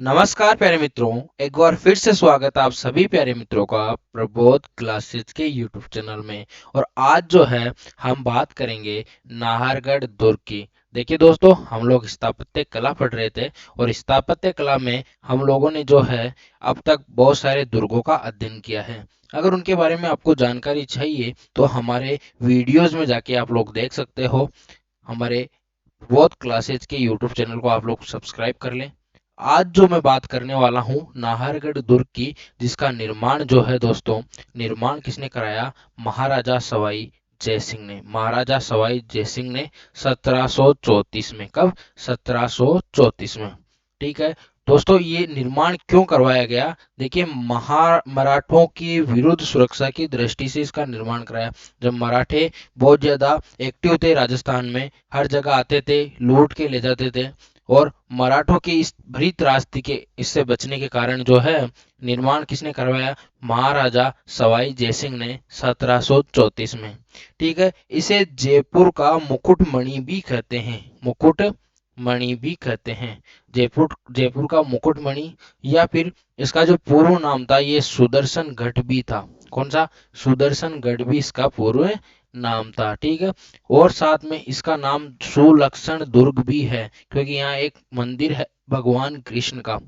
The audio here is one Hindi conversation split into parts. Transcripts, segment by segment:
नमस्कार प्यारे मित्रों, एक बार फिर से स्वागत है आप सभी प्यारे मित्रों का प्रबोध क्लासेस के यूट्यूब चैनल में। और आज जो है हम बात करेंगे नाहरगढ़ दुर्ग की। देखिए दोस्तों, हम लोग स्थापत्य कला पढ़ रहे थे और स्थापत्य कला में हम लोगों ने जो है अब तक बहुत सारे दुर्गों का अध्ययन किया है। अगर उनके बारे में आपको जानकारी चाहिए तो हमारे वीडियोज में जाके आप लोग देख सकते हो। हमारे प्रबोध क्लासेज के यूट्यूब चैनल को आप लोग सब्सक्राइब कर लें। आज जो मैं बात करने वाला हूँ नाहरगढ़ दुर्ग की, जिसका निर्माण जो है दोस्तों, निर्माण किसने कराया? महाराजा सवाई जयसिंह ने। महाराजा सवाई जयसिंह ने 1734 में। कब? 1734 में। ठीक है दोस्तों, ये निर्माण क्यों करवाया गया? देखिए, मराठों की विरुद्ध सुरक्षा की दृष्टि से इसका निर्माण कराया। जब मराठे बहुत ज्यादा एक्टिव थे राजस्थान में, हर जगह आते थे, लूट के ले जाते थे, और मराठों की इस भरी त्रासदी के इससे बचने के कारण जो है निर्माण किसने करवाया? महाराजा सवाई जयसिंह ने 1734 में। ठीक है, इसे जयपुर का मुकुटमणि भी कहते हैं। मुकुट मणि भी कहते हैं। जयपुर का मुकुटमणि, या फिर इसका जो पूर्व नाम था ये सुदर्शन गढ़ भी था। कौन सा? सुदर्शन गढ़ भी इसका पूर्व नाम था। ठीक है, और साथ में इसका नाम सुलक्षण दुर्ग भी है, क्योंकि यहाँ एक मंदिर है भगवान कृष्ण का।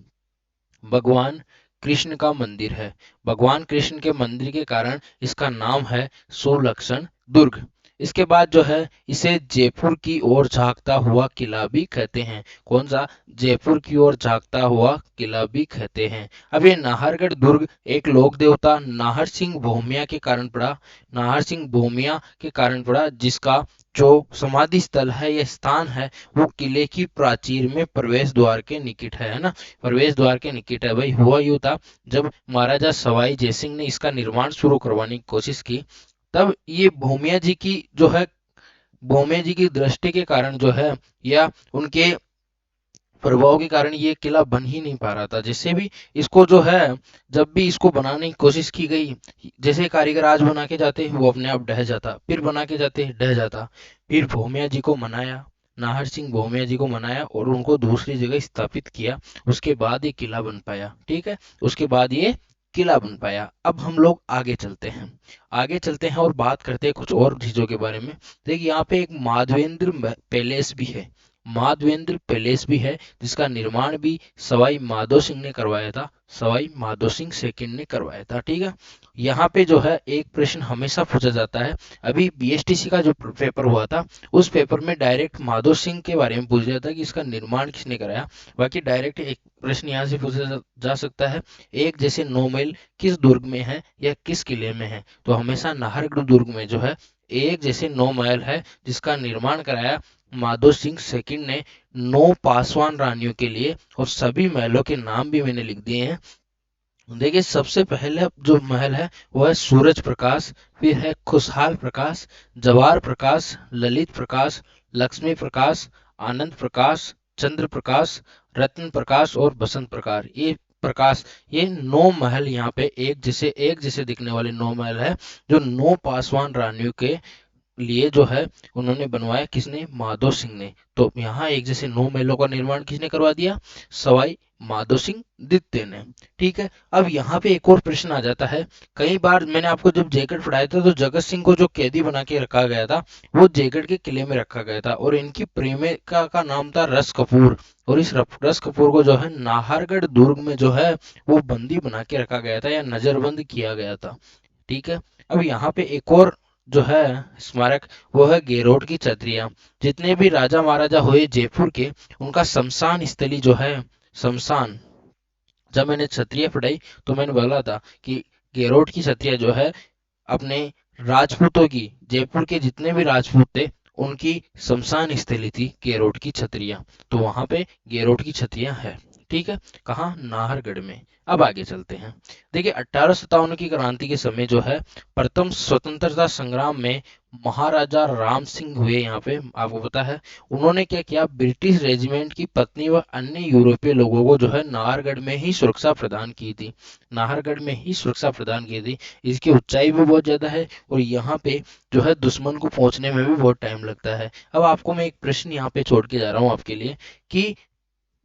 भगवान कृष्ण का मंदिर है। भगवान कृष्ण के मंदिर के कारण इसका नाम है सुलक्षण दुर्ग। इसके बाद जो है इसे जयपुर की ओर झांकता हुआ किला भी कहते हैं। कौन सा? जयपुर की ओर झांकता हुआ किला भी कहते हैं। अब ये नाहरगढ़ दुर्ग एक लोक देवता नाहर सिंह भूमिया के कारण पड़ा। नाहर सिंह भूमिया के कारण पड़ा, जिसका जो समाधि स्थल है, यह स्थान है, वो किले की प्राचीर में प्रवेश द्वार के निकट है ना। प्रवेश द्वार के निकट है। भाई, हुआ यूं था, जब महाराजा सवाई जयसिंह ने इसका निर्माण शुरू करवाने की कोशिश की, तब ये भूमिया जी की जो है, भूमिया जी की दृष्टि के कारण जो है, या उनके प्रभाव के कारण ये किला बन ही नहीं पा रहा था। जिससे भी इसको जो है, जब भी इसको बनाने की कोशिश की गई, जैसे कारीगर आज बना के जाते वो अपने आप ढह जाता, फिर बना के जाते ढह जाता। फिर भूमिया जी को मनाया, नाहर सिंह भूमिया जी को मनाया और उनको दूसरी जगह स्थापित किया। उसके बाद ये किला बन पाया। ठीक है, उसके बाद ये किला बन पाया। अब हम लोग आगे चलते हैं, आगे चलते हैं और बात करते हैं कुछ और चीजों के बारे में। देखिए, यहाँ पे एक माधवेंद्र पैलेस भी है। माधवेंद्र पैलेस भी है, जिसका निर्माण भी सवाई माधो सिंह ने करवाया था। सवाई माधो सिंह सेकंड ने करवाया था। ठीक है, यहाँ पे जो है एक प्रश्न हमेशा पूछा जाता है। अभी बीएसटीसी का जो पेपर हुआ था, उस पेपर में डायरेक्ट माधो सिंह के बारे में पूछा जाता है कि इसका निर्माण किसने कराया। बाकी डायरेक्ट एक प्रश्न यहाँ से पूछा जा सकता है, एक जैसे 9 महल किस दुर्ग में है या किस किले में है? तो हमेशा नाहरगढ़ दुर्ग में जो है एक जैसे 9 महल है, जिसका निर्माण कराया माधो सिंह सेकंड ने 9 पासवान रानियों के लिए। और सभी महलों के नाम भी मैंने लिख दिए हैं। देखिए, सबसे पहले जो महल है वो है सूरज प्रकाश, फिर है खुशहाल प्रकाश, जवाहर प्रकाश, ललित प्रकाश, लक्ष्मी प्रकाश, आनंद प्रकाश, चंद्र प्रकाश, रत्न प्रकाश और बसंत प्रकाश। ये प्रकाश, ये 9 महल यहाँ पे एक जैसे दिखने वाले 9 महल है, जो 9 पासवान रानियों के लिए जो है उन्होंने बनवाया। किसने? माधो सिंह ने। तो यहाँ एक जैसे 9 महलों का निर्माण किसने करवा दिया? सवाई माधो सिंह द्वितीय ने। ठीक है, अब यहाँ पे एक और प्रश्न आ जाता है। कई बार मैंने आपको जब जयगढ़ पढ़ाया था, तो जगत सिंह को जो कैदी बना के रखा गया था, वो जयगढ़ के किले में रखा गया था, और इनकी प्रेमिका का नाम था रस कपूर। और इस रस कपूर को जो है नाहरगढ़ दुर्ग में जो है वो बंदी बना के रखा गया था, या नजरबंद किया गया था। ठीक है, अब यहाँ पे एक और जो है स्मारक, वो है गेरोड की छतरियां। जितने भी राजा महाराजा हुए जयपुर के, उनका शमशान स्थली जो है, शमशान, जब मैंने क्षत्रिय पढ़ाई तो मैंने बोला था कि गेरोड की क्षत्रिय जो है अपने राजपूतों की, जयपुर के जितने भी राजपूत थे, उनकी शमशान स्थली थी गेरोड की छतरियां। तो वहां पे गेरोड की छतरियां है। ठीक है, कहाँ? नाहरगढ़ में। अब आगे चलते हैं। देखिए, 1857 की क्रांति के समय जो है प्रथम स्वतंत्रता संग्राम में महाराजा राम सिंह हुए। यहाँ पे आपको पता है उन्होंने क्या किया? ब्रिटिश रेजिमेंट की पत्नी व अन्य यूरोपीय लोगों को जो है नाहरगढ़ में ही सुरक्षा प्रदान की थी। नाहरगढ़ में ही सुरक्षा प्रदान की थी। इसकी ऊंचाई भी बहुत ज्यादा है, और यहाँ पे जो है दुश्मन को पहुंचने में भी बहुत टाइम लगता है। अब आपको मैं एक प्रश्न यहाँ पे छोड़ के जा रहा हूँ आपके लिए, कि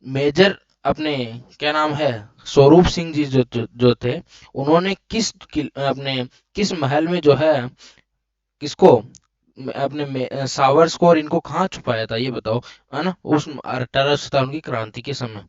मेजर अपने क्या नाम है, स्वरूप सिंह जी जो थे, उन्होंने अपने किस महल में जो है किसको अपने सावर्स को और इनको कहाँ छुपाया था, ये बताओ, है ना, उस 1857 की क्रांति के समय।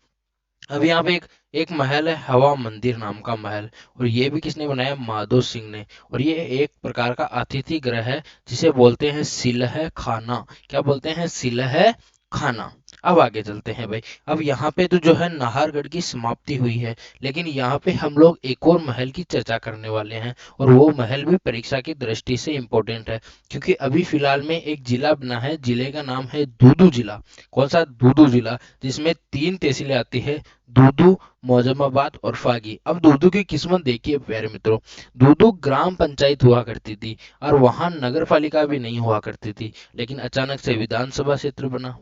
अब यहाँ पे एक महल है, हवा मंदिर नाम का महल, और ये भी किसने बनाया, माधो सिंह ने। और ये एक प्रकार का अतिथि गृह है, जिसे बोलते हैं सिलह खाना। क्या बोलते हैं, सिलह खाना। अब आगे चलते हैं भाई। अब यहाँ पे तो जो है नाहरगढ़ की समाप्ति हुई है, लेकिन यहाँ पे हम लोग एक और महल की चर्चा करने वाले हैं, और वो महल भी परीक्षा की दृष्टि से इम्पोर्टेंट है, क्योंकि अभी फिलहाल में एक जिला बना है, जिले का नाम है दूदू जिला। कौन सा, दूदू जिला, जिसमें 3 तहसीलें आती है, दूदू, मौजमाबाद और फागी। अब दूदू की किस्मत देखिए प्यारे मित्रों, दूदू ग्राम पंचायत हुआ करती थी, और वहां नगर पालिका भी नहीं हुआ करती थी, लेकिन अचानक से विधानसभा क्षेत्र बना,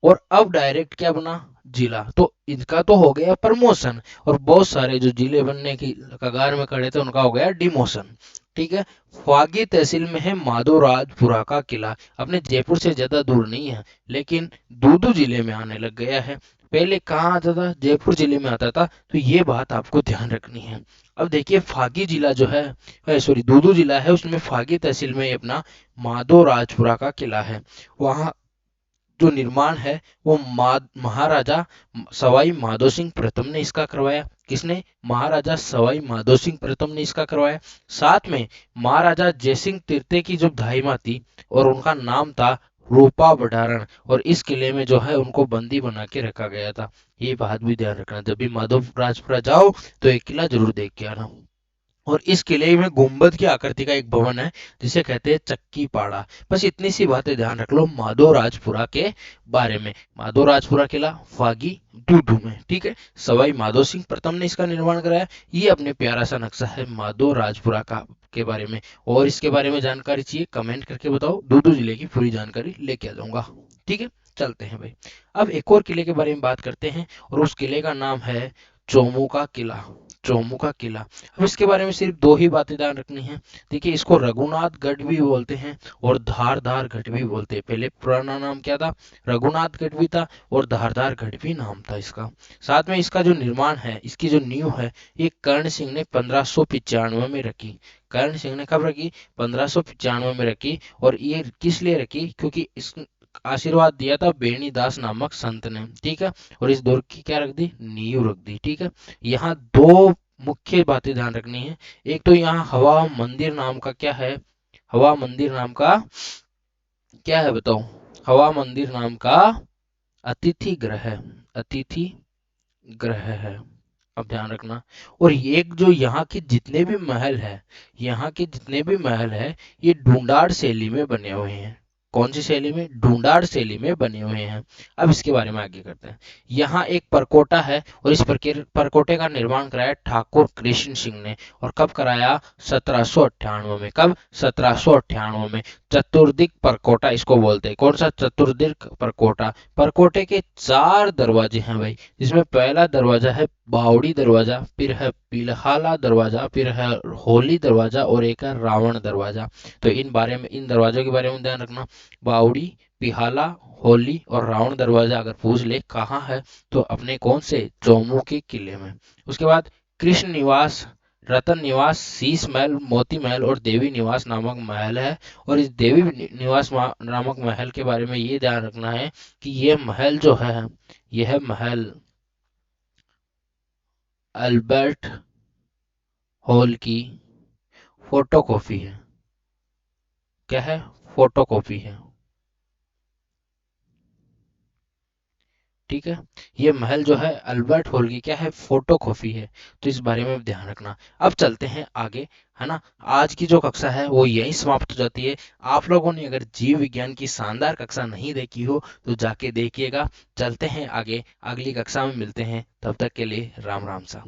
और अब डायरेक्ट क्या बना, जिला। तो इनका तो हो गया प्रमोशन, और बहुत सारे जो जिले बनने की कगार में खड़े थे उनका हो गया डिमोशन। ठीक है। फागी तहसील में है माधोराजपुरा का किला, अपने जयपुर से ज्यादा दूर नहीं है, लेकिन दूदू जिले में आने लग गया है। पहले कहाँ आता था, जयपुर जिले में आता था, तो ये बात आपको ध्यान रखनी है। अब देखिए फागी जिला जो है, सॉरी दूदू जिला है, उसमें फागी तहसील में अपना माधोराजपुरा का किला है। वहाँ जो निर्माण है वो महाराजा सवाई माधो सिंह प्रथम ने इसका करवाया। किसने, महाराजा सवाई माधो सिंह प्रथम ने इसका करवाया। साथ में महाराजा जयसिंह तिरते की जो धाइमा थी, और उनका नाम था रूपा बडारण, और इस किले में जो है उनको बंदी बना के रखा गया था। ये बात भी ध्यान रखना, जब भी माधोराजपुरा जाओ तो एक किला जरूर देख के आना। और इस किले में गुंबद की आकृति का एक भवन है, जिसे कहते हैं चक्की पाड़ा। बस इतनी सी बातें ध्यान रख लो माधोराजपुरा के बारे में। माधोराजपुरा किला फागी दूदू में, ठीक है। सवाई माधो सिंह प्रथम ने इसका निर्माण कराया। ये अपने प्यारा सा नक्शा है माधोराजपुरा का के बारे में। और इसके बारे में जानकारी चाहिए, कमेंट करके बताओ, दूदू जिले की पूरी जानकारी लेके आ जाऊंगा। ठीक है, चलते हैं भाई। अब एक और किले के बारे में बात करते हैं, और उस किले का नाम है चोमू का किला। चोमू का किला। अब इसके बारे में सिर्फ 2 ही बातें ध्यान रखनी है। देखिए, इसको रघुनाथगढ़ भी बोलते हैं, और धारदार गढ़ भी बोलते हैं। पहले पुराना नाम क्या था, रघुनाथगढ़ भी था, और धारदार गढ़ भी नाम था इसका। साथ में इसका जो निर्माण है, इसकी जो नींव है, ये कर्ण सिंह ने 1595 में रखी। कर्ण सिंह ने कब रखी, 1595 में रखी। और ये किस लिए रखी, क्योंकि इस आशीर्वाद दिया था बेणीदास नामक संत ने, ठीक है। और इस दौर की क्या रख दी, नींव रख दी, ठीक है। यहाँ 2 मुख्य बातें ध्यान रखनी है। एक तो यहाँ हवा मंदिर नाम का क्या है, हवा मंदिर नाम का क्या है बताओ, हवा मंदिर नाम का अतिथि ग्रह है, अतिथि ग्रह है। अब ध्यान रखना। और एक जो यहाँ के जितने भी महल है, यहाँ के जितने भी महल है, ये ढूंढाड़ शैली में बने हुए हैं। कौन सी शैली में, ढूंढाड़ शैली में बने हुए हैं। अब इसके बारे में आगे करते हैं। यहाँ एक परकोटा है, और इस परकोटे का निर्माण कराया ठाकुर कृष्ण सिंह ने। और कब कराया, 1798 में। कब, 1798 में। चतुर्दिक परकोटा इसको बोलते हैं। कौन सा, चतुर्दिक परकोटा। परकोटे के 4 दरवाजे हैं भाई, जिसमें पहला दरवाजा है बावड़ी दरवाजा, फिर है पिलहाला दरवाजा, फिर है होली दरवाजा, और एक है रावण दरवाजा। तो इन दरवाजों के बारे में ध्यान रखना। बावड़ी, पिहाला, होली और रावण दरवाजा अगर पूछ ले कहाँ है, तो अपने कौन से, चौमू के किले में। उसके बाद कृष्ण निवास, रतन निवास, शीश महल, मोती महल और देवी निवास नामक महल है। और इस देवी निवास नामक महल के बारे में ये ध्यान रखना है कि यह महल जो है, यह महल अल्बर्ट हॉल की फोटोकॉपी है। क्या है, फोटोकॉपी है, ठीक है। ये महल जो है अल्बर्ट हॉल की क्या है, फोटोकॉपी है। तो इस बारे में ध्यान रखना। अब चलते हैं आगे, है ना। आज की जो कक्षा है वो यहीं समाप्त हो जाती है। आप लोगों ने अगर जीव विज्ञान की शानदार कक्षा नहीं देखी हो तो जाके देखिएगा। चलते हैं आगे, अगली कक्षा में मिलते हैं, तब तक के लिए राम राम सा।